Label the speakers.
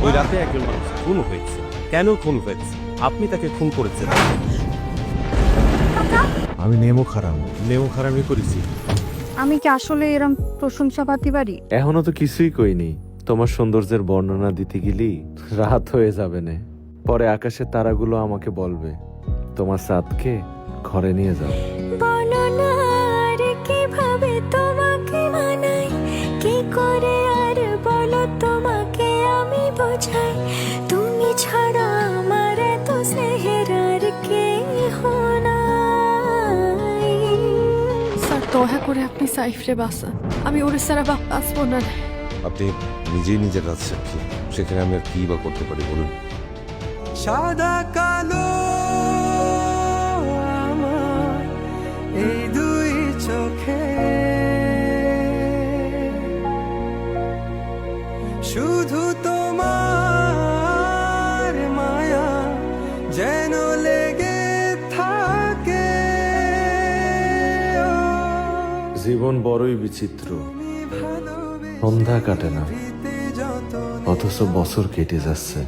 Speaker 1: ওই রাতে একজন মানুষ খুন হয়েছে। কেন খুন হয়েছে? আপনি তাকে খুন করেছেন।
Speaker 2: আমি নেমো খারামি করেছি।
Speaker 3: আমি কি আসলে এরম প্রশংসা পাতি পারি?
Speaker 4: এখনো তো কিছুই কইনি। তোমার সৌন্দর্যের বর্ণনা দিতে গেলি রাত হয়ে যাবে না। পরে আকাশের তারাগুলো আমাকে বলবে তোমার সাথকে ঘরে নিয়ে যাও।
Speaker 5: বলো না আর কিভাবে তোমাকে মানাই, কি করে আর বলো তোমাকে আমি বোঝাই, তুমি ছাড়া আমার এত স্নেহের আর কেহ নাই।
Speaker 6: স্যার দয়া করে আপনি সাইফরে বাঁচান, আমি ওরে সারা বাঁচবো না।
Speaker 7: আপনি নিজেই নিজের কাছে সাক্ষী, সেখানে আমি আর কি বা করতে পারি বলুন?
Speaker 8: সাদা কালো আমার এই দুই চোখে, শুধু তোমার মায়া যেন লেগে থাকে।
Speaker 4: জীবন বড়ই বিচিত্র,
Speaker 8: ভালোবেসে
Speaker 4: সন্ধ্যা কাটে না
Speaker 8: যত
Speaker 4: অথচ বছর কেটে যাচ্ছে।